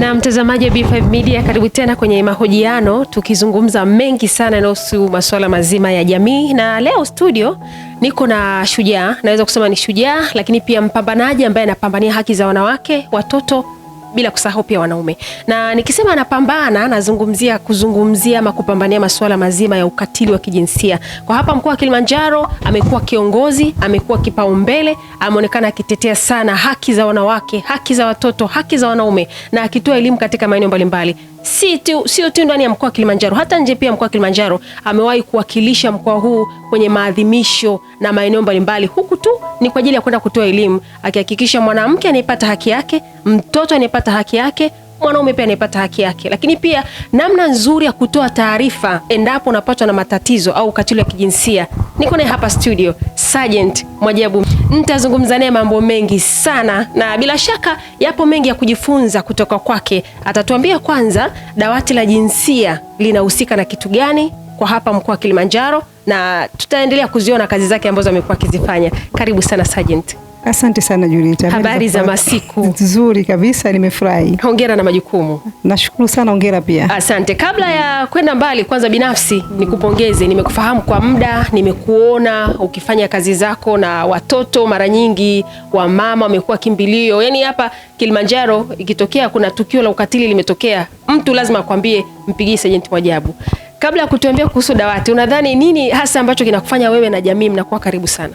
Na mtazamaji wa B5 Media, karibu tena kwenye mahojiano tukizungumza mengi sana yanayohusu masuala mazima ya jamii, na leo studio niko na shujaa, naweza kusema ni shujaa lakini pia mpambanaji ambaye anapambania haki za wanawake, watoto, bila kusahau pia wanaume. Na nikisema anapambana, nazungumzia kuzungumzia ama kupambania masuala mazima ya ukatili wa kijinsia. Kwa hapa mkoa wa Kilimanjaro amekuwa kiongozi, amekuwa kipaumbele, ameonekana akitetea sana haki za wanawake, haki za watoto, haki za wanaume, na akitoa elimu katika maeneo mbalimbali. Sio tu ndani ya mkoa wa Kilimanjaro, hata nje pia mkoa wa Kilimanjaro amewahi kuwakilisha mkoa huu kwenye maadhimisho na maeneo mbalimbali. Huku tu ni kwa ajili ya kwenda kutoa elimu, akihakikisha mwanamke anayepata haki yake, mtoto anayepata haki yake, mwanaume pia anayepata haki yake. Lakini pia namna nzuri ya kutoa taarifa endapo unapatwa na matatizo au ukatili wa kijinsia. Niko naye hapa studio Sergeant Mwajabu. Nitazungumza naye mambo mengi sana, na bila shaka yapo mengi ya kujifunza kutoka kwake. Atatuambia kwanza dawati la jinsia linahusika na kitu gani kwa hapa mkoa wa Kilimanjaro, na tutaendelea kuziona kazi zake ambazo amekuwa akizifanya. Karibu sana Sergeant. Asante sana Julita. Habari za masiku? Nzuri kabisa, nimefurahi. Hongera na majukumu. Nashukuru sana, hongera pia. Asante. Kabla ya kwenda mbali, kwanza binafsi nikupongeze. Nimekufahamu kwa muda, nimekuona ukifanya kazi zako na watoto, mara nyingi wa mama wamekuwa kimbilio. Yaani hapa Kilimanjaro ikitokea kuna tukio la ukatili limetokea, mtu lazima akwambie mpigie Sergeant Mwajabu. Kabla ya kutuambia kuhusu dawati, unadhani nini hasa ambacho kinakufanya wewe na jamii mnakuwa karibu sana?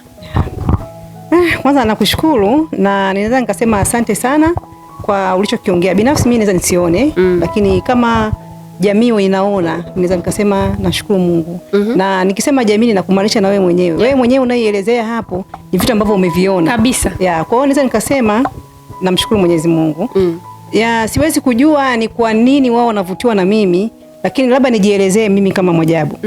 Kwanza nakushukuru, na ninaweza nikasema asante sana kwa ulichokiongea. Binafsi mimi naweza nisione, lakini kama jamii inaona, ninaweza nikasema nashukuru Mungu. Na nikisema jamii ninakumaanisha na wewe mwenyewe. Wewe mwenyewe unaielezea hapo ni vitu ambavyo umeviona kabisa. Kwa hiyo naweza nikasema namshukuru Mwenyezi Mungu. Siwezi kujua ni kwa nini wao wanavutiwa na mimi, lakini labda nijielezee mimi kama Mwajabu.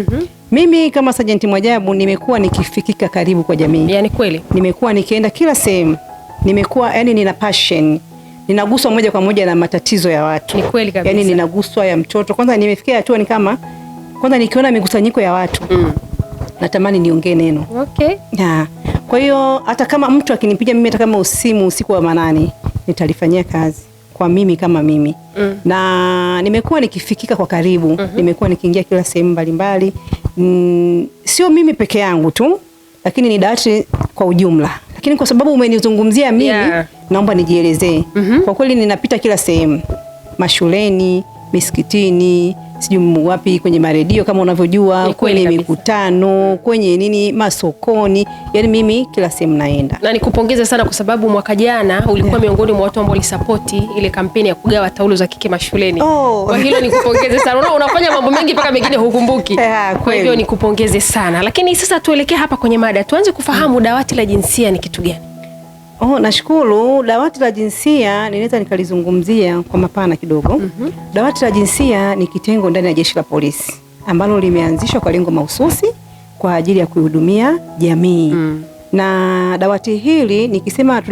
Mimi kama Sergeant Mwajabu nimekuwa nikifikika karibu kwa jamii. Yaani kweli. Nimekuwa nikienda kila sehemu. Nimekuwa nina passion. Ninaguswa moja kwa moja na matatizo ya watu. Ni kweli kabisa. Yaani ninaguswa ya mtoto. Kwanza nimefikia hatua ni kama kwanza nikiona mikusanyiko ya watu. Natamani niongee neno. Okay. Kwa hiyo hata kama mtu akinipiga mimi, hata kama usiku wa manane, nitalifanyia kazi kwa mimi kama mimi. Na nimekuwa nikifikika kwa karibu. Nimekuwa nikiingia kila sehemu mbalimbali. Sio mimi peke yangu tu, lakini ni dawati kwa ujumla. Lakini kwa sababu umenizungumzia mimi, naomba nijielezee. Kwa kweli ninapita kila sehemu. Mashuleni, misikitini, sijui wapi, kwenye maredio kama unavyojua, kwenye mikutano, kwenye masokoni. Yaani mimi kila sehemu naenda. Na nikupongeze sana kwa sababu mwaka jana ulikuwa miongoni mwa watu ambao walisapoti ile kampeni ya kugawa taulo za kike mashuleni. Kwa hilo nikupongeze sana. Unafanya mambo mengi mpaka mengine hukumbuki. Kwa hivyo nikupongeze sana. Lakini sasa tuelekee hapa kwenye mada. Tuanze kufahamu dawati la jinsia ni kitu gani? Nashukuru. Dawati la jinsia ninaweza nikalizungumzia kwa mapana kidogo. Dawati la jinsia ni kitengo ndani ya Jeshi la Polisi ambalo limeanzishwa kwa lengo mahususi kwa ajili ya kuhudumia jamii. Na dawati hili nikisema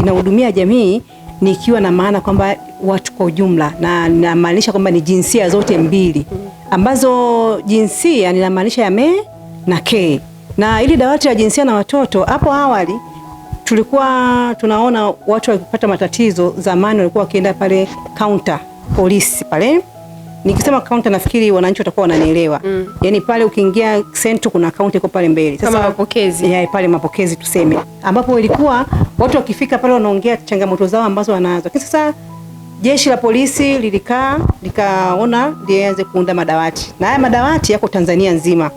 inahudumia jamii, nikiwa na maana kwamba watu kwa ujumla, na ninamaanisha kwamba ni jinsia zote mbili, ambazo jinsia ninamaanisha ya me na ke. Na ili dawati la jinsia na watoto, hapo awali tulikuwa tunaona watu wakipata matatizo. Zamani walikuwa wakienda pale counter polisi pale. Nikisema counter nafikiri wananchi watakuwa wananielewa. Yaani pale ukiingia center kuna counter iko pale mbele. Sasa kama mapokezi. Pale mapokezi tuseme. Ambapo ilikuwa watu wakifika pale wanaongea changamoto zao ambazo wanazo. Lakini sasa Jeshi la Polisi likaona lianze kuunda madawati. Na haya madawati yako Tanzania nzima.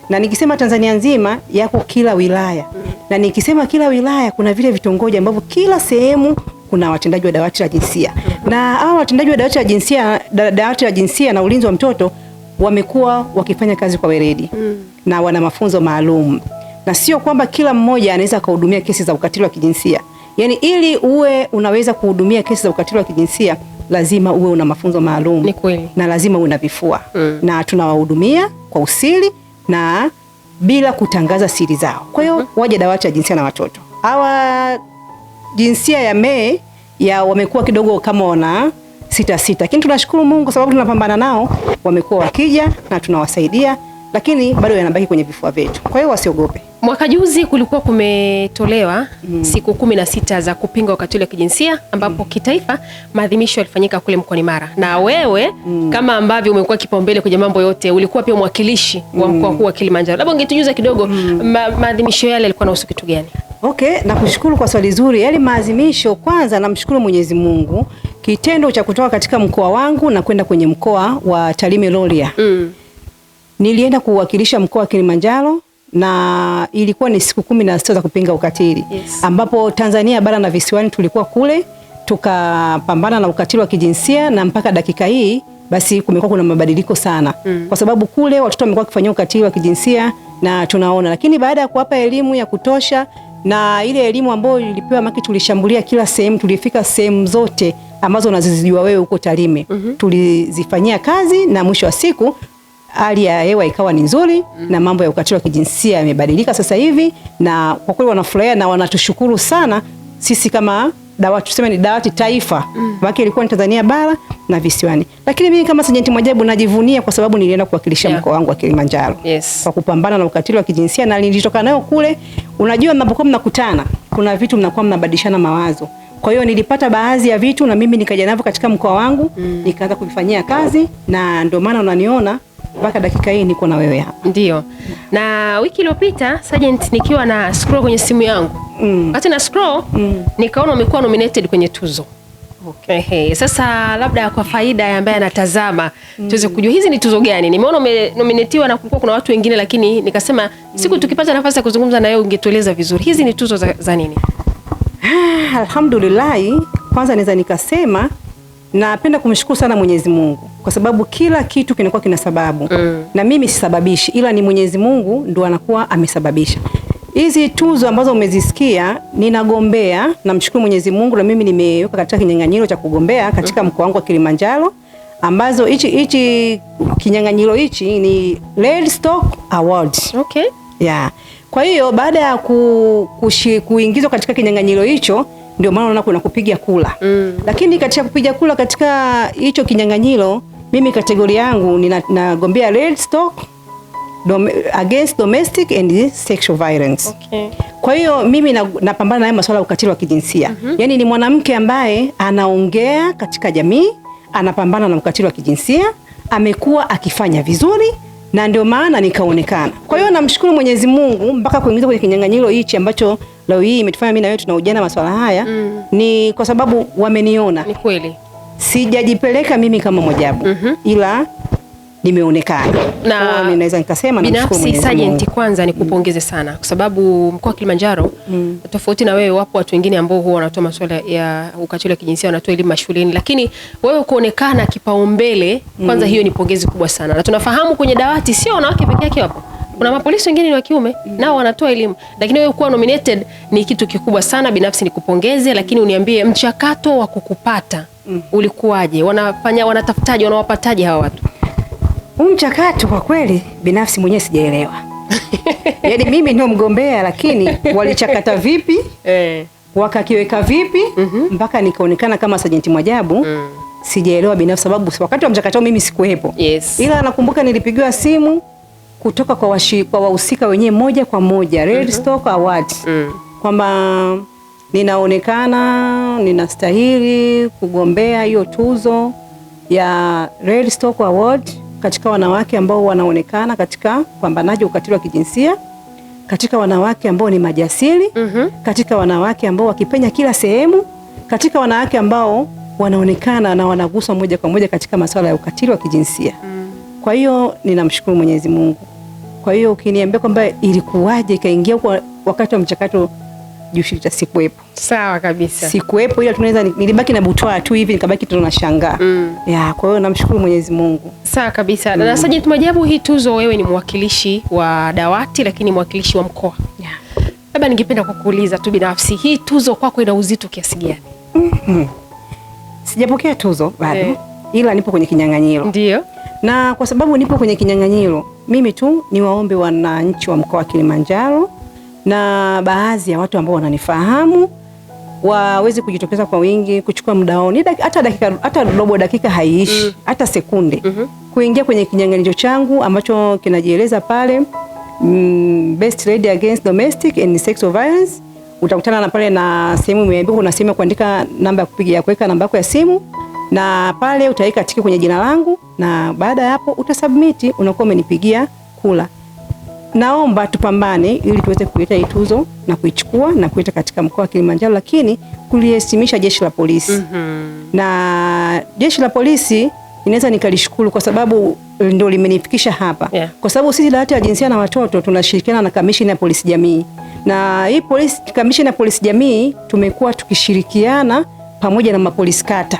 Na nikisema Tanzania nzima yako kila wilaya. Na nikisema kila wilaya kuna vile vitongoji ambavyo kila sehemu kuna watendaji wa dawati la jinsia. Na hao watendaji wa dawati la jinsia na ulinzi wa mtoto wamekuwa wakifanya kazi kwa weledi. Na wana mafunzo maalum. Na sio kwamba kila mmoja anaweza kuhudumia kesi za ukatili wa kijinsia. Yaani ili uwe unaweza kuhudumia kesi za ukatili wa kijinsia, lazima uwe una mafunzo maalum. Ni kweli. Na lazima uwe na vifua. Na tunawahudumia kwa usiri na bila kutangaza siri zao. Kwa hiyo waje dawati la jinsia na watoto. Hawa jinsia ya me wamekuwa kidogo kama wana sita. Lakini tunashukuru Mungu kwa sababu tunapambana nao, wamekuwa wakija na tunawasaidia, lakini bado yanabaki kwenye vifua vyetu. Kwa hiyo wasiogope. Mwaka juzi kulikuwa kumetolewa siku 16 za kupinga ukatili wa kijinsia ambapo kitaifa maadhimisho yalifanyika kule mkoani Mara. Na wewe kama ambavyo umekuwa kipaumbele kwenye mambo yote, ulikuwa pia mwakilishi wa mkoa huu wa Kilimanjaro. Labda ungetujuza kidogo maadhimisho yale yalikuwa na usukitu gani? Okay, nakushukuru kwa swali zuri. Yale maadhimisho, kwanza namshukuru Mwenyezi Mungu kitendo cha kutoka katika mkoa wangu na kwenda kwenye mkoa wa Tarime Rorya. Nilienda kuwakilisha mkoa wa Kilimanjaro na ilikuwa ni siku 16 za kupinga ukatili. Ambapo Tanzania bara na visiwani tulikuwa kule tukapambana na ukatili wa kijinsia, na mpaka dakika hii basi kumekuwa kuna mabadiliko sana. Kwa sababu kule watoto wamekuwa kufanyia ukatili wa kijinsia na tunaona, lakini baada ya kuwapa elimu ya kutosha na ile elimu ambayo ilipewa, maki tulishambulia kila sehemu, tulifika sehemu zote ambazo unazijua wewe huko Tarime. Tulizifanyia kazi na mwisho wa siku hali ya hewa ikawa ni nzuri na mambo ya ukatili wa kijinsia yamebadilika sasa hivi, na kwa kweli wanafurahia na wanatushukuru sana sisi kama dawati, tuseme ni dawati taifa. Wake ilikuwa ni Tanzania bara na visiwani. Lakini mimi kama Sajenti Mwajabu najivunia kwa sababu nilienda kuwakilisha mkoa wangu wa Kilimanjaro. Kwa kupambana na ukatili wa kijinsia, na nilitoka nayo kule. Unajua mnapokuwa mnakutana, kuna vitu mnakuwa mnabadilishana mawazo. Kwa hiyo nilipata baadhi ya vitu na mimi nikaja navyo katika mkoa wangu, nikaanza kuvifanyia kazi, na ndio maana unaniona mpaka dakika hii niko na wewe hapa. Ndio. Na wiki iliyopita Sergeant, nikiwa na scroll kwenye simu yangu. Wakati na scroll nikaona umekuwa nominated kwenye tuzo. Okay. Sasa labda kwa faida ya ambaye anatazama tuweze kujua hizi ni tuzo gani. Nimeona umenominatiwa na kulikuwa kuna watu wengine, lakini nikasema siku tukipata nafasi ya kuzungumza na wewe ungetueleza vizuri. Hizi ni tuzo za nini? Alhamdulillah, kwanza naweza nikasema napenda kumshukuru sana Mwenyezi Mungu kwa sababu kila kitu kinakuwa kina sababu. Na mimi sisababishi, ila ni Mwenyezi Mungu ndo anakuwa amesababisha. Hizi tuzo ambazo umezisikia ninagombea, namshukuru Mwenyezi Mungu, na mimi nimeweka katika kinyang'anyiro cha kugombea katika mkoa wangu wa Kilimanjaro, ambazo hichi kinyang'anyiro hichi ni Red Stock Award. Okay. Yeah. Kwa hiyo baada ya kuingizwa katika kinyang'anyiro hicho, ndio maana unaona kuna kupiga kula. Lakini katika kupiga kula katika hicho kinyang'anyiro, mimi kategori yangu ninagombea Red Stock against domestic and sexual violence. Okay. Kwa hiyo mimi napambana na masuala ya ukatili wa kijinsia. Yaani ni mwanamke ambaye anaongea katika jamii, anapambana na ukatili wa kijinsia, amekuwa akifanya vizuri na ndio maana nikaonekana. Kwa hiyo namshukuru Mwenyezi Mungu mpaka kuingiza kwenye kinyang'anyiro hichi ambacho leo hii imetufanya mimi na wewe tunaujana masuala haya, ni kwa sababu wameniona. Ni kweli. Sijajipeleka mimi kama Mwajabu, ila nimeonekana. Na ninaweza nikasema namshukuru Mwenyezi Mungu. Sergeant, kwanza nikupongeze sana kwa sababu mkoa wa Kilimanjaro tofauti na wewe, wapo watu wengine ambao huwa wanatoa masuala ya ukatili wa kijinsia, wanatoa elimu mashuleni, lakini wewe kuonekana kipaumbele kwanza, hiyo ni pongezi kubwa sana. Na tunafahamu kwenye dawati sio wanawake pekee yake wapo. Kuna mapolisi wengine ni wa kiume nao wanatoa elimu, lakini wewe kuwa nominated ni kitu kikubwa sana. Binafsi nikupongeze, lakini uniambie mchakato wa kukupata ulikuwaje? Wanatafutaje, wanawapataje hawa watu? Mchakato kwa kweli binafsi mwenyewe sijaelewa. Yaani mimi ndio mgombea, lakini walichakata vipi? Wakakiweka vipi mpaka nikaonekana kama Sajenti Mwajabu? Sijaelewa binafsi, sababu wakati wa mchakato mimi sikuwepo. Ila nakumbuka nilipigiwa simu kutoka kwa wahusika wenyewe moja kwa moja, Red Stock Award, kwamba ninaonekana ninastahili kugombea hiyo tuzo ya Red Stock Award katika wanawake ambao wanaonekana katika pambanaji ukatili wa kijinsia, katika wanawake ambao ni majasiri, katika wanawake ambao wakipenya kila sehemu, katika wanawake ambao wanaonekana na wanaguswa moja kwa moja katika masuala ya ukatili wa kijinsia. Kwa hiyo ninamshukuru Mwenyezi Mungu. Kwa hiyo ukiniambia kwamba ilikuwaje ikaingia kwa wakati wa mchakato, Jushita, sikuwepo. Sawa kabisa. Sikuwepo, ila tunaweza nilibaki na butwaa tu hivi, nikabaki tunashangaa. Ya, kwa hiyo namshukuru Mwenyezi Mungu. Sawa kabisa. Na Sergeant Mwajabu, hii tuzo wewe ni mwakilishi wa dawati lakini mwakilishi wa mkoa. Labda ningependa kukuuliza tu binafsi, hii tuzo kwako ina uzito kiasi gani? Sijapokea tuzo bado, ila nipo kwenye kinyang'anyiro. Ndio. Na kwa sababu nipo kwenye kinyang'anyiro, mimi tu niwaombe wananchi wa mkoa wa Kilimanjaro na baadhi ya watu ambao wananifahamu waweze kujitokeza kwa wingi, kuchukua muda wao, hata robo dakika haiishi, hata sekunde, kuingia kwenye kinyang'anyiro changu ambacho kinajieleza pale Best Lady Against Domestic and Sexual Violence. Utakutana na pale na sehemu imeandikwa, kuna sehemu ya kuandika namba ya kupiga, kuweka namba yako ya simu, na pale utaweka tiki kwenye jina langu, na baada ya hapo utasubmit, unakuwa umenipigia kula. Naomba tupambane ili tuweze kuleta hii tuzo na kuichukua na kuleta katika mkoa wa Kilimanjaro, lakini kuliheshimisha jeshi la polisi. Na jeshi la polisi inaweza nikalishukuru kwa sababu ndio limenifikisha hapa. Kwa sababu sisi dawati la jinsia na watoto tunashirikiana na kamishina ya polisi jamii. Na hii kamishina ya polisi jamii tumekuwa tukishirikiana pamoja na mapolisi kata.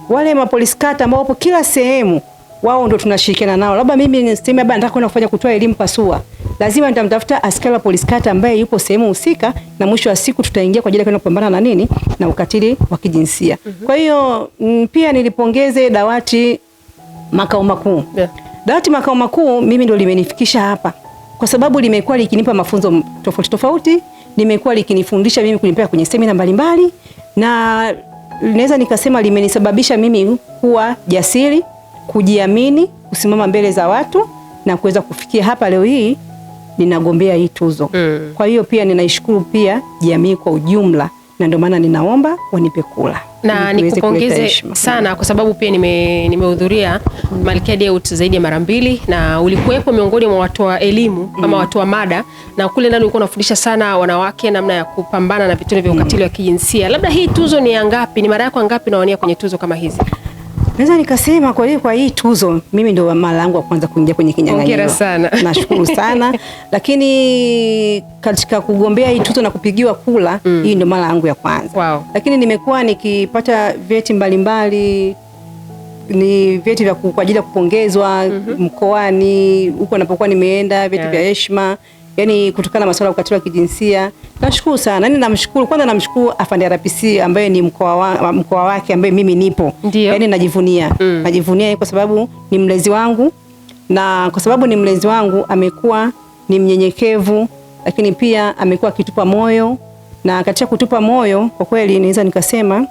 Wale mapolisi kata ambao wapo kila sehemu, wao ndio tunashirikiana nao. Labda mimi niseme nataka kwenda kufanya kutoa elimu pasua, lazima nitamtafuta askari wa polisi kata ambaye yupo sehemu husika, na mwisho wa siku tutaingia kwa ajili ya kwenda kupambana na nini, na ukatili wa kijinsia. Kwa hiyo pia nilipongeze dawati makao makuu. Dawati makao makuu mimi ndio limenifikisha hapa, kwa sababu limekuwa likinipa mafunzo tofauti tofauti, limekuwa likinifundisha mimi kunipeleka kwenye semina mbalimbali, na naweza nikasema limenisababisha mimi kuwa jasiri, kujiamini, kusimama mbele za watu na kuweza kufikia hapa leo hii ninagombea hii tuzo. Kwa hiyo pia ninaishukuru pia jamii kwa ujumla, na ndio maana ninaomba wanipe kula. Na nikupongeze sana kwa sababu pia nimehudhuria Malkia Day Out zaidi ya mara 2, na ulikuwepo miongoni mwa watu wa elimu kama watu wa mada, na kule ndani ulikuwa unafundisha sana wanawake namna ya kupambana na vitendo vya ukatili wa kijinsia. Labda hii tuzo ni ya ngapi? Ni mara yako ngapi unawania kwenye tuzo kama hizi? Naweza nikasema kwa hii tuzo mimi ndio mara yangu ya kwanza kuingia kwenye kinyang'anyiro. Hongera sana. Nashukuru sana. Lakini katika kugombea hii tuzo na kupigiwa kula, hii ndio mara yangu ya kwanza. Wow. Lakini nimekuwa nikipata vyeti mbalimbali, ni vyeti vya kwa ajili ya kupongezwa mkoani huko napokuwa nimeenda, vyeti vya heshima, yani kutokana na masuala ya ukatili wa kijinsia. Nashukuru sana. Yaani namshukuru afande RPC ambaye ni mkoa wake ambaye mimi nipo. Yaani najivunia. Najivunia kwa sababu ni mlezi wangu, na kwa sababu ni mlezi wangu amekuwa ni mnyenyekevu, lakini pia amekuwa akitupa moyo, na katika kutupa moyo kwa kweli naweza nikasema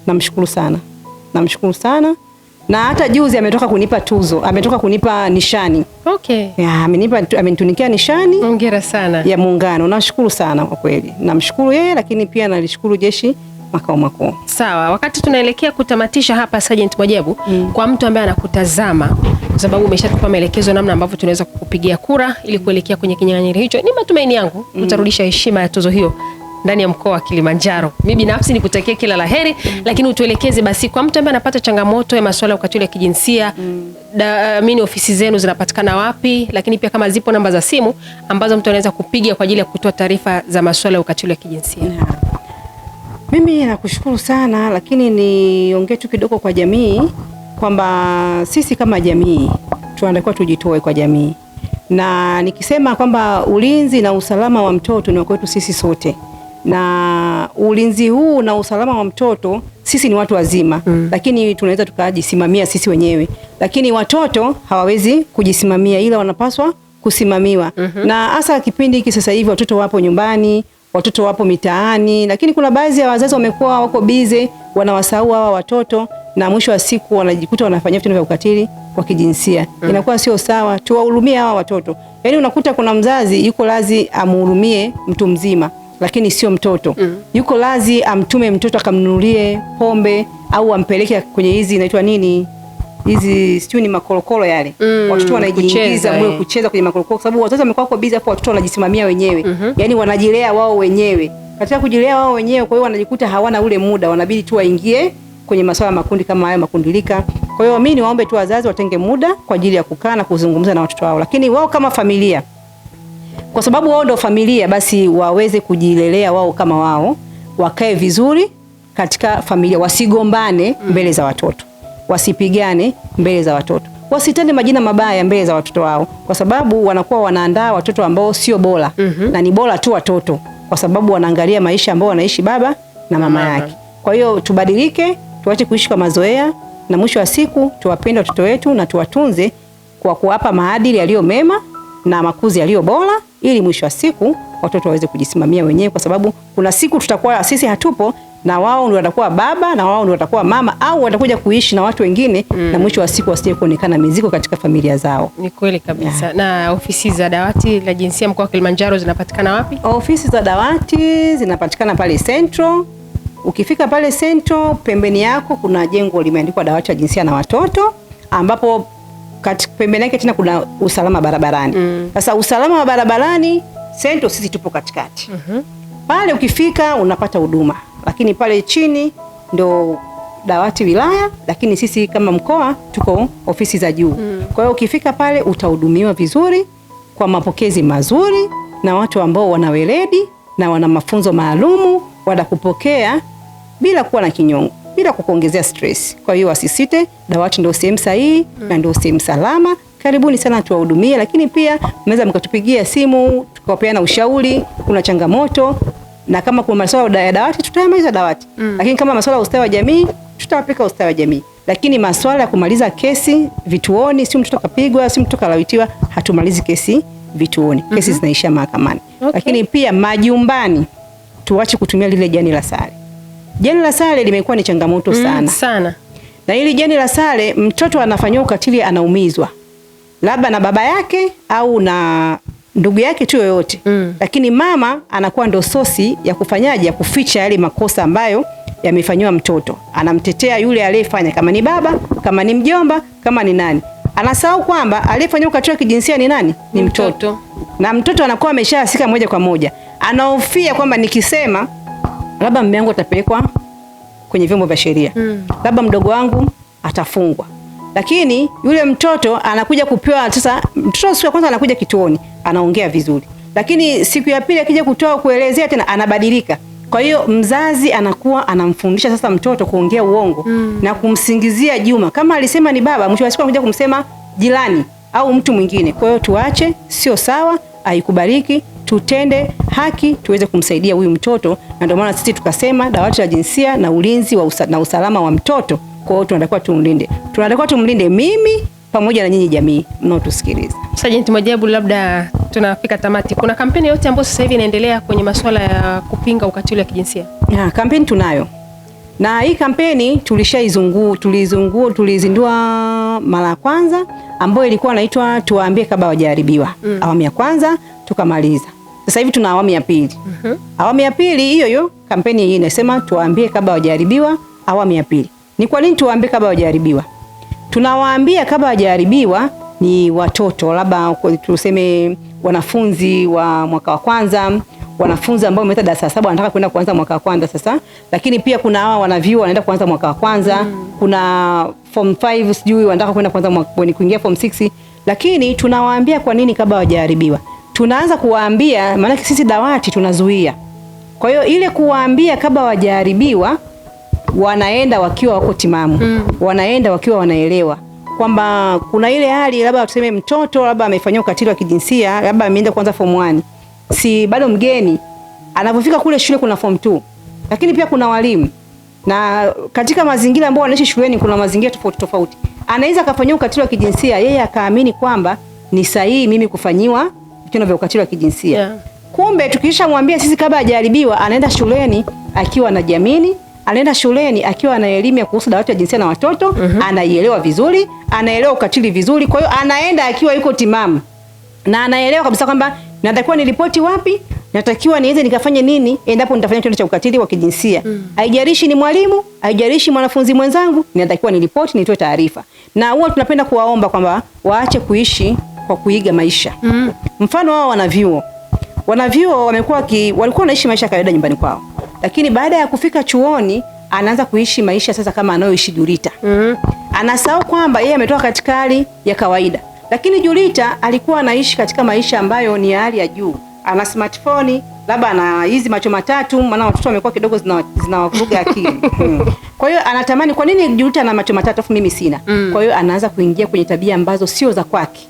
namshukuru sana. Namshukuru sana. Na hata juzi ametoka kunipa tuzo, ametoka kunipa nishani. Okay. Ya, amenitunikia nishani. Hongera sana. Ya Muungano. Nashukuru sana kwa kweli. Namshukuru yeye, lakini pia nalishukuru jeshi makao makuu. Sawa, wakati tunaelekea kutamatisha hapa Sergeant Mwajabu, kwa mtu ambaye anakutazama, kwa sababu umeshatupa maelekezo namna ambavyo tunaweza kukupigia kura ili kuelekea kwenye kinyang'anyiro hicho, ni matumaini yangu utarudisha heshima ya tuzo hiyo ndani ya mkoa wa Kilimanjaro. Mimi binafsi nikutakia kila laheri, lakini utuelekeze basi kwa mtu ambaye anapata changamoto ya masuala ya ukatili wa kijinsia, ofisi zenu zinapatikana wapi, lakini pia kama zipo namba za simu ambazo mtu anaweza kupiga kwa ajili ya kutoa taarifa za masuala ya ukatili wa kijinsia. Mimi nakushukuru sana, lakini niongee tu kidogo kwa jamii kwamba sisi kama jamii tunatakiwa tujitoe kwa jamii. Na nikisema kwamba ulinzi na usalama wa mtoto ni kwetu sisi sote. Na ulinzi huu na usalama wa mtoto sisi ni watu wazima, lakini tunaweza tukajisimamia sisi wenyewe. Lakini watoto hawawezi kujisimamia, ila wanapaswa kusimamiwa. Na hasa kipindi hiki sasa hivi watoto wapo nyumbani, watoto wapo mitaani, lakini kuna baadhi ya wazazi wamekuwa wako bize, wanawasahau hawa watoto, na mwisho wa siku wanajikuta wanafanyia vitendo vya ukatili wa kijinsia. Inakuwa sio sawa. Tuwahurumie hawa watoto. Yaani unakuta kuna mzazi yuko lazi amhurumie mtu mzima, lakini sio mtoto. Yuko lazi amtume mtoto akamnunulie pombe au ampeleke kwenye hizi inaitwa nini? Hizi sio ni makorokoro yale. Watoto wanajiingiza mwe kucheza kwenye makorokoro kwa sababu watoto wamekuwa kwa busy hapo, watoto wanajisimamia wenyewe. Yaani wanajilea wao wenyewe. Katika kujilea wao wenyewe, kwa hiyo wanajikuta hawana ule muda, wanabidi tu waingie kwenye masuala makundi kama hayo makundilika. Kwa hiyo mimi niwaombe tu wazazi watenge muda kwa ajili ya kukaa na kuzungumza na watoto wao, lakini wao kama familia, kwa sababu wao ndio familia, basi waweze kujilelea wao kama wao, wakae vizuri katika familia, wasigombane mbele za watoto, wasipigane mbele za watoto, wasitende majina mabaya mbele za watoto wao, kwa sababu wanakuwa wanaandaa watoto ambao sio bora. Na ni bora tu watoto kwa sababu wanaangalia maisha ambao wanaishi baba na mama yake. Kwa hiyo tubadilike, tuache kuishi kwa mazoea, na mwisho wa siku tuwapende watoto wetu na tuwatunze kwa kuwapa maadili yaliyo mema na makuzi yaliyo bora, ili mwisho wa siku watoto waweze kujisimamia wenyewe, kwa sababu kuna siku tutakuwa sisi hatupo, na wao ndio watakuwa baba na wao ndio watakuwa mama, au watakuja kuishi na watu wengine na mwisho wa siku wasije kuonekana mizigo katika familia zao. Ni kweli kabisa. Na ofisi za dawati la jinsia mkoa wa Kilimanjaro zinapatikana wapi? Ofisi za dawati zinapatikana pale Central. Ukifika pale Central, pembeni yako kuna jengo limeandikwa dawati la jinsia na watoto, ambapo pembeni yake tena kuna usalama barabarani. Sasa usalama wa barabarani Central, sisi tupo katikati. Pale ukifika unapata huduma, lakini pale chini ndo dawati wilaya, lakini sisi kama mkoa tuko ofisi za juu. Kwa hiyo ukifika pale utahudumiwa vizuri kwa mapokezi mazuri na watu ambao wana weledi na wana mafunzo maalumu, watakupokea bila kuwa na kinyongo, bila kukuongezea stress. Kwa hiyo wasisite, dawati ndio sehemu sahihi na ndio sehemu salama. Karibuni sana tuwahudumie, lakini pia mnaweza mkatupigia simu tukawapeana ushauri, kuna changamoto, na kama kuna masuala ya dawati tutayamaliza dawati. Lakini kama masuala ya ustawi wa jamii tutawapeka ustawi wa jamii. Lakini masuala ya kumaliza kesi vituoni, si mtoto kapigwa, si mtoto kalawitiwa, hatumalizi kesi vituoni. Kesi zinaisha mahakamani. Lakini pia majumbani tuache kutumia lile jani la sale. Jani la sale limekuwa ni changamoto sana. Na hili jani la sale, mtoto anafanywa ukatili, anaumizwa labda na baba yake au na ndugu yake tu yoyote. Lakini mama anakuwa ndo sosi ya kufanyaje, ya kuficha yale makosa ambayo yamefanywa mtoto. Anamtetea yule aliyefanya, kama ni baba, kama ni mjomba, kama ni nani. Anasahau kwamba aliyefanywa ukatili wa kijinsia ni nani? Ni mtoto. Na mtoto anakuwa ameshahusika moja kwa moja. Anahofia kwamba nikisema labda mume wangu atapelekwa kwenye vyombo vya sheria. Labda mdogo wangu atafungwa. Lakini yule mtoto anakuja kupewa, sasa mtoto siku ya kwanza anakuja kituoni, anaongea vizuri. Lakini siku ya pili akija kutoa kuelezea tena anabadilika. Kwa hiyo mzazi anakuwa anamfundisha sasa mtoto kuongea uongo na kumsingizia Juma. Kama alisema ni baba, mwisho wa siku anakuja kumsema jirani au mtu mwingine. Kwa hiyo tuache, sio sawa, haikubaliki. Tutende haki tuweze kumsaidia huyu mtoto, na ndio maana sisi tukasema dawati la jinsia na ulinzi na usalama wa mtoto. Kwa hiyo tunatakiwa tumlinde mimi pamoja na nyinyi jamii mnaotusikiliza. Sergeant Mwajabu, labda tunafika tamati. Kuna kampeni yote ambayo sasa hivi inaendelea kwenye masuala ya kupinga ukatili wa kijinsia? Kampeni tunayo. Na hii kampeni tulizindua mara ya kwanza, ambayo ilikuwa inaitwa tuwaambie kabla hawajaharibiwa. Awamu ya kwanza tukamaliza. Sasa hivi tuna awamu ya pili. Awamu ya pili hiyo kampeni hii inasema tuwaambie kabla hawajaharibiwa, awamu ya pili. Ni kwa nini tuwaambie kabla hawajaharibiwa? Tunawaambia kabla hawajaharibiwa ni watoto, labda tuseme wanafunzi wa mwaka wa kwanza, wanafunzi ambao wamemaliza darasa la 7 wanataka kwenda kuanza mwaka wa kwanza sasa. Lakini pia kuna hawa wanavyuo wanaenda kuanza mwaka wa kwanza, kuna form 5 sijui wanataka kwenda kuanza kuingia form 6. Lakini tunawaambia kwa nini kabla hawajaharibiwa? Tunaanza kuwaambia maana sisi dawati tunazuia. Kwa hiyo ile kuwaambia kabla hawajaharibiwa, wanaenda wakiwa wako timamu. Wanaenda wakiwa wanaelewa kwamba kuna ile hali, labda tuseme mtoto labda amefanywa ukatili wa kijinsia, labda ameenda kuanza form 1. Si bado mgeni. Anapofika kule shule kuna form 2. Lakini pia kuna walimu. Na katika mazingira ambayo wanaishi shuleni kuna mazingira tofauti tofauti. Anaweza akafanywa ukatili wa kijinsia, yeye akaamini kwamba ni sahihi mimi kufanyiwa vitendo vya ukatili wa kijinsia. Kumbe tukishamwambia sisi kabla hajaharibiwa, anaenda shuleni akiwa anajiamini, anaenda shuleni akiwa na elimu ya kuhusu dawati la jinsia na watoto, anaielewa vizuri, anaelewa ukatili vizuri. Kwa hiyo anaenda akiwa yuko timamu. Na anaelewa kabisa kwamba natakiwa niripoti wapi, natakiwa niweze nikafanye nini endapo nitafanya kitendo cha ukatili wa kijinsia. Haijalishi ni mwalimu, haijalishi mwanafunzi mwenzangu, natakiwa niripoti, nitoe taarifa. Na huwa tunapenda kuwaomba kwamba waache kuishi kwa kuiga maisha. Mfano wao wanavyuo. Wanavyuo walikuwa wanaishi maisha ya kawaida nyumbani kwao. Lakini baada ya kufika chuoni anaanza kuishi maisha sasa kama anayoishi Julita. Anasahau kwamba yeye ametoka katika hali ya kawaida. Lakini Julita alikuwa anaishi katika maisha ambayo ni hali ya juu. Ana smartphone, labda ana hizi macho matatu, maana watoto wamekuwa kidogo zinawavuruga akili. Kwa hiyo anatamani kwa nini Julita ana macho matatu afu mimi sina? Kwa hiyo anaanza kuingia kwenye tabia ambazo sio za kwake.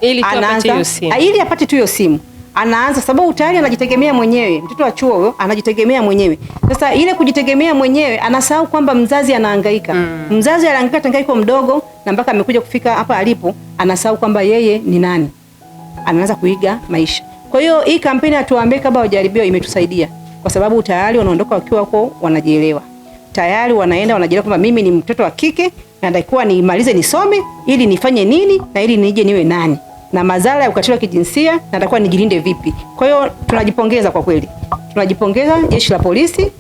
Ili apate tu hiyo simu. Anaanza sababu tayari anajitegemea mwenyewe. Mtoto wa chuo huyo anajitegemea mwenyewe. Sasa ile kujitegemea mwenyewe anasahau kwamba mzazi anahangaika. Mzazi anahangaika tangu yuko mdogo na mpaka amekuja kufika hapa alipo, anasahau kwamba yeye ni nani. Anaanza kuiga maisha. Kwa hiyo hii kampeni ya tuwaambie kabla hawajaharibiwa imetusaidia. kwa sababu tayari wanaondoka wakiwa wako wanajielewa. Tayari wanaenda wanajielewa kwamba mimi ni mtoto wa kike, natakiwa nimalize nisome ili nifanye nini na ili nije niwe nani, na madhara ya ukatili wa kijinsia natakiwa nijilinde vipi. Kwa hiyo tunajipongeza kwa kweli. Tunajipongeza Jeshi la Polisi,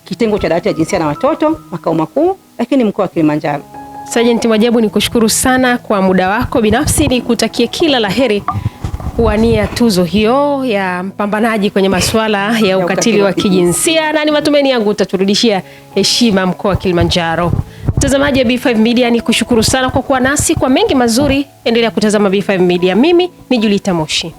kitengo cha dawati la jinsia na watoto, makao makuu, lakini mkoa wa Kilimanjaro. Sergeant Mwajabu, nikushukuru sana kwa muda wako. Binafsi nikutakie kila laheri kuwania tuzo hiyo ya mpambanaji kwenye masuala ya ukatili wa kijinsia, na ni matumaini yangu utaturudishia heshima mkoa wa Kilimanjaro. Mtazamaji wa B5 Media, nikushukuru sana kwa kuwa nasi. Kwa mengi mazuri endelea kutazama B5 Media. Mimi ni Julita Moshi.